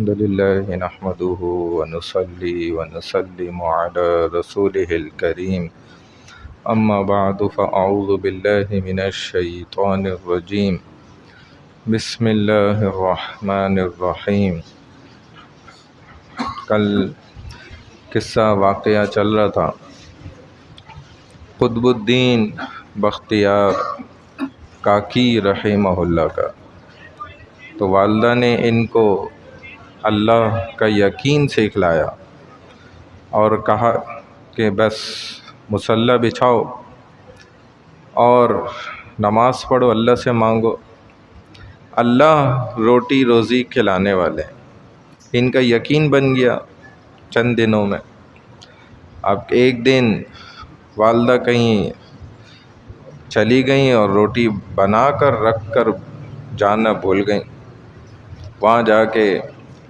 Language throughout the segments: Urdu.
الحمد لله نحمده ونصلي ونسلم على رسوله الكريم أما بعد فأعوذ بالله من الشيطان الرجيم بسم الله الرحمن الرحیم۔ کل قصہ واقعہ چل رہا تھا قطب الدین بختیار کاکی رحمہ اللہ کا، تو والدہ نے ان کو اللہ کا یقین سکھلایا اور کہا کہ بس مصلی بچھاؤ اور نماز پڑھو، اللہ سے مانگو، اللہ روٹی روزی کھلانے والے ہیں۔ ان کا یقین بن گیا چند دنوں میں۔ اب ایک دن والدہ کہیں چلی گئیں اور روٹی بنا کر رکھ کر جانا بھول گئیں۔ وہاں جا کے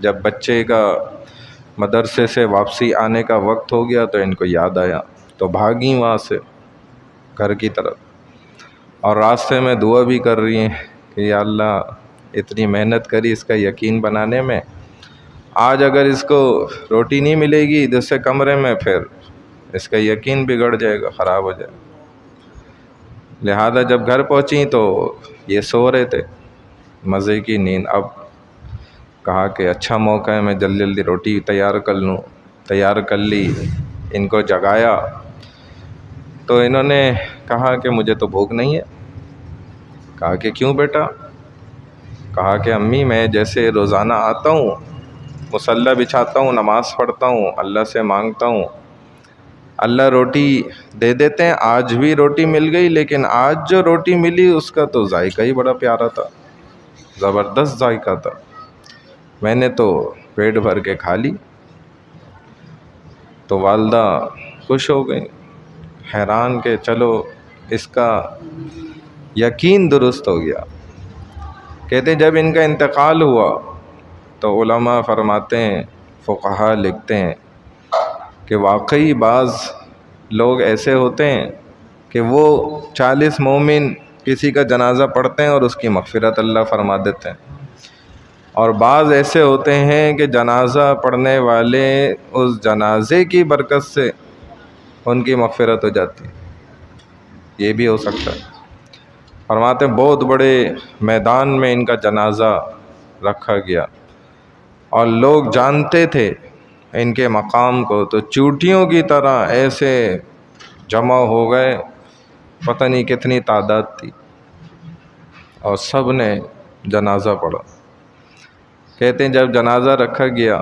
جب بچے کا مدرسے سے واپسی آنے کا وقت ہو گیا تو ان کو یاد آیا، تو بھاگیں وہاں سے گھر کی طرف، اور راستے میں دعا بھی کر رہی ہیں کہ یا اللہ اتنی محنت کری اس کا یقین بنانے میں، آج اگر اس کو روٹی نہیں ملے گی دوسرے کمرے میں پھر اس کا یقین بگڑ جائے گا، خراب ہو جائے گا۔ لہذا جب گھر پہنچیں تو یہ سو رہے تھے، مزے کی نیند۔ اب کہا کہ اچھا موقع ہے، میں جلدی جلدی روٹی تیار کر لوں، تیار کر لی، ان کو جگایا تو انہوں نے کہا کہ مجھے تو بھوک نہیں ہے۔ کہا کہ کیوں بیٹا؟ کہا کہ امی میں جیسے روزانہ آتا ہوں، مصلی بچھاتا ہوں، نماز پڑھتا ہوں، اللہ سے مانگتا ہوں، اللہ روٹی دے دیتے ہیں، آج بھی روٹی مل گئی، لیکن آج جو روٹی ملی اس کا تو ذائقہ ہی بڑا پیارا تھا، زبردست ذائقہ تھا، میں نے تو پیٹ بھر کے کھا لی۔ تو والدہ خوش ہو گئی، حیران کہ چلو اس کا یقین درست ہو گیا۔ کہتے جب ان کا انتقال ہوا تو علماء فرماتے ہیں، فقہاء لکھتے ہیں کہ واقعی بعض لوگ ایسے ہوتے ہیں کہ وہ 40 مومن کسی کا جنازہ پڑھتے ہیں اور اس کی مغفرت اللہ فرما دیتے ہیں، اور بعض ایسے ہوتے ہیں کہ جنازہ پڑھنے والے اس جنازے کی برکت سے ان کی مغفرت ہو جاتی ہے، یہ بھی ہو سکتا ہے۔ فرماتے ہیں بہت بڑے میدان میں ان کا جنازہ رکھا گیا اور لوگ جانتے تھے ان کے مقام کو، تو چوٹیوں کی طرح ایسے جمع ہو گئے، پتہ نہیں کتنی تعداد تھی، اور سب نے جنازہ پڑھا۔ کہتے ہیں جب جنازہ رکھا گیا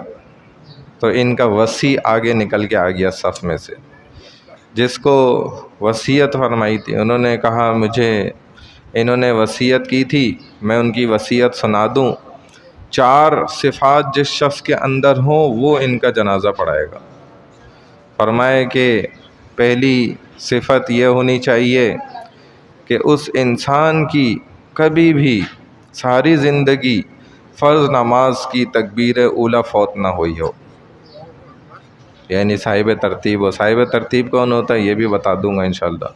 تو ان کا وصی آگے نکل کے آ گیا صف میں سے، جس کو وصیت فرمائی تھی، انہوں نے کہا مجھے انہوں نے وصیت کی تھی، میں ان کی وصیت سنا دوں، 4 صفات جس شخص کے اندر ہوں وہ ان کا جنازہ پڑھائے گا۔ فرمائے کہ پہلی صفت یہ ہونی چاہیے کہ اس انسان کی کبھی بھی ساری زندگی فرض نماز کی تکبیر اولیٰ فوت نہ ہوئی ہو، یعنی صاحب ترتیب ہو۔ صاحب ترتیب کون ہوتا ہے یہ بھی بتا دوں گا انشاءاللہ۔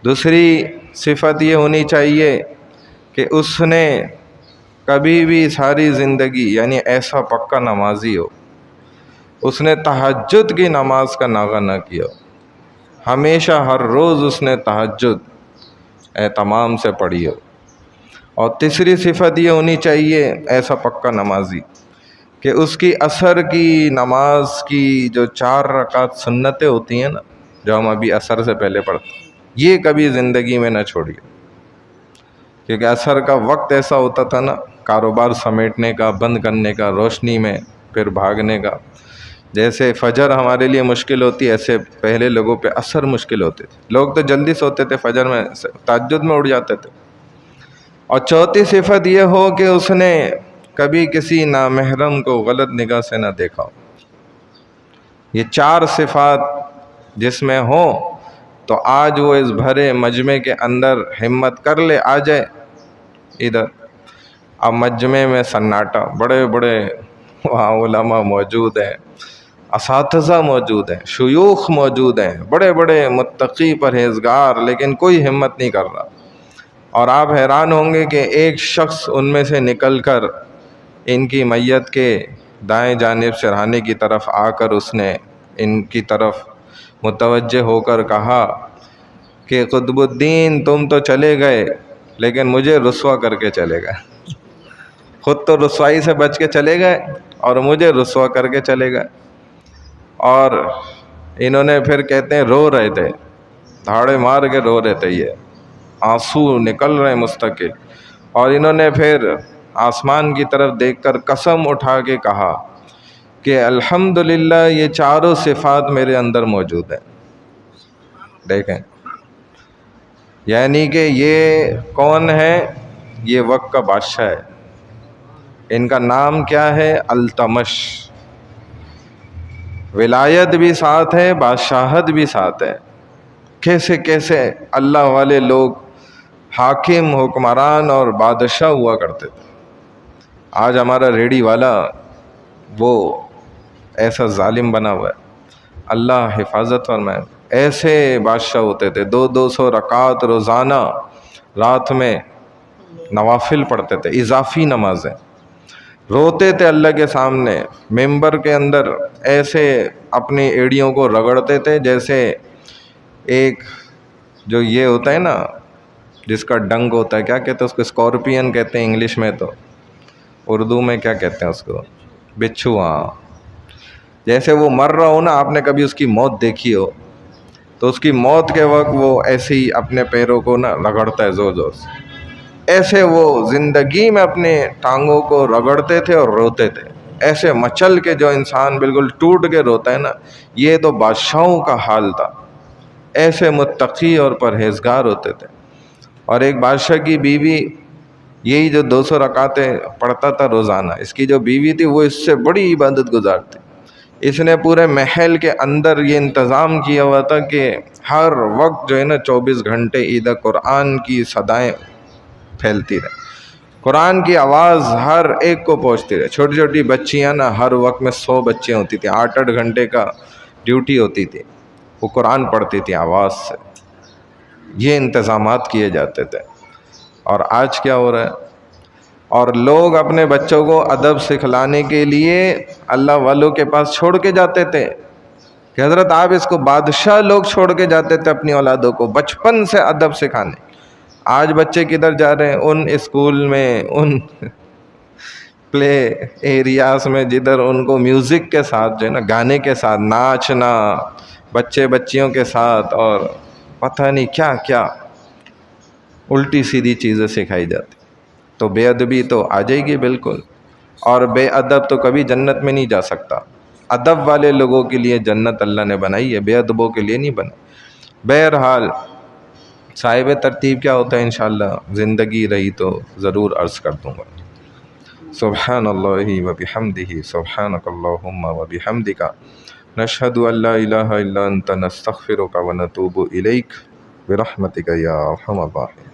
دوسری صفت یہ ہونی چاہیے کہ اس نے کبھی بھی ساری زندگی، یعنی ایسا پکا نمازی ہو، اس نے تہجد کی نماز کا ناغہ نہ کیا، ہمیشہ ہر روز اس نے تہجد اہتمام سے پڑھی ہو۔ اور تیسری صفت یہ ہونی چاہیے ایسا پکا نمازی کہ اس کی عصر کی نماز کی جو 4 رکعت سنتیں ہوتی ہیں نا، جو ہم ابھی عصر سے پہلے پڑھتے ہیں، یہ کبھی زندگی میں نہ چھوڑیے، کیونکہ عصر کا وقت ایسا ہوتا تھا نا، کاروبار سمیٹنے کا، بند کرنے کا، روشنی میں پھر بھاگنے کا۔ جیسے فجر ہمارے لیے مشکل ہوتی ہے، ایسے پہلے لوگوں پہ عصر مشکل ہوتے تھے، لوگ تو جلدی سوتے تھے، فجر میں تہجد میں اٹھ جاتے تھے۔ اور چوتھی صفت یہ ہو کہ اس نے کبھی کسی نامحرم کو غلط نگاہ سے نہ دیکھا ہو۔ یہ 4 صفات جس میں ہوں تو آج وہ اس بھرے مجمع کے اندر ہمت کر لے، آ جائے ادھر۔ اب مجمع میں سناٹا، بڑے بڑے وہاں علماء موجود ہیں، اساتذہ موجود ہیں، شیوخ موجود ہیں، بڑے بڑے متقی پرہیزگار، لیکن کوئی ہمت نہیں کر رہا۔ اور آپ حیران ہوں گے کہ ایک شخص ان میں سے نکل کر ان کی میت کے دائیں جانب سرہانے کی طرف آ کر اس نے ان کی طرف متوجہ ہو کر کہا کہ قطب الدین تم تو چلے گئے لیکن مجھے رسوا کر کے چلے گئے، خود تو رسوائی سے بچ کے چلے گئے اور مجھے رسوا کر کے چلے گئے۔ اور انہوں نے پھر کہتے ہیں رو رہے تھے، دھاڑے مار کے رو رہے تھے، یہ آنسو نکل رہے مستقل، اور انہوں نے پھر آسمان کی طرف دیکھ کر قسم اٹھا کے کہا کہ الحمدللہ یہ چاروں صفات میرے اندر موجود ہیں۔ دیکھیں، یعنی کہ یہ کون ہے؟ یہ وقت کا بادشاہ ہے، ان کا نام کیا ہے؟ التمش۔ ولایت بھی ساتھ ہے، بادشاہت بھی ساتھ ہے۔ کیسے کیسے اللہ والے لوگ حاکم، حکمران اور بادشاہ ہوا کرتے تھے۔ آج ہمارا ریڑھی والا وہ ایسا ظالم بنا ہوا ہے، اللہ حفاظت فرمائے۔ ایسے بادشاہ ہوتے تھے، 200 رکعت روزانہ رات میں نوافل پڑھتے تھے، اضافی نمازیں، روتے تھے اللہ کے سامنے، ممبر کے اندر ایسے اپنی ایڑیوں کو رگڑتے تھے جیسے ایک جو یہ ہوتا ہے نا جس کا ڈنگ ہوتا ہے، کیا کہتے ہیں اس کو؟ اسکارپین کہتے ہیں انگلش میں، تو اردو میں کیا کہتے ہیں اس کو؟ بچھو۔ ہاں، جیسے وہ مر رہا ہو نا، آپ نے کبھی اس کی موت دیکھی ہو تو اس کی موت کے وقت وہ ایسے ہی اپنے پیروں کو نا رگڑتا ہے زور زور سے، ایسے وہ زندگی میں اپنے ٹانگوں کو رگڑتے تھے اور روتے تھے، ایسے مچل کے جو انسان بالکل ٹوٹ کے روتا ہے نا، یہ تو بادشاہوں کا حال تھا، ایسے متقی اور پرہیزگار ہوتے تھے۔ اور ایک بادشاہ کی بیوی یہی جو 200 رکعتیں پڑھتا تھا روزانہ، اس کی جو بیوی تھی وہ اس سے بڑی عبادت گزار تھی۔ اس نے پورے محل کے اندر یہ انتظام کیا ہوا تھا کہ ہر وقت جو ہے نا 24 گھنٹے ادھر قرآن کی صدائیں پھیلتی رہے، قرآن کی آواز ہر ایک کو پہنچتی رہے۔ چھوٹی چھوٹی بچیاں نا، ہر وقت میں 100 بچیاں ہوتی تھیں، 8 گھنٹے کا ڈیوٹی ہوتی تھی، وہ قرآن پڑھتی تھی آواز سے۔ یہ انتظامات کیے جاتے تھے۔ اور آج کیا ہو رہا ہے؟ اور لوگ اپنے بچوں کو ادب سکھلانے کے لیے اللہ والوں کے پاس چھوڑ کے جاتے تھے کہ حضرت آپ اس کو، بادشاہ لوگ چھوڑ کے جاتے تھے اپنی اولادوں کو بچپن سے ادب سکھانے۔ آج بچے کدھر جا رہے ہیں؟ ان اسکول میں، ان پلے ایریاز میں جدھر ان کو میوزک کے ساتھ جو ہے نا، گانے کے ساتھ ناچنا، بچے بچیوں کے ساتھ، اور پتہ نہیں کیا کیا الٹی سیدھی چیزیں سکھائی جاتی۔ تو بے ادبی تو آ جائے گی بالکل، اور بے ادب تو کبھی جنت میں نہیں جا سکتا۔ ادب والے لوگوں کے لیے جنت اللہ نے بنائی ہے، بے ادبوں کے لیے نہیں بنائی۔ بہرحال صاحب ترتیب کیا ہوتا ہے انشاءاللہ زندگی رہی تو ضرور عرض کر دوں گا۔ سبحان اللہ و بحمدہ، سبحانک اللہم و بحمدک، نشہد ان لا الہ الا انت، نستغفرک و نتوب الیک، برحمتک یا ارحم الراحمین۔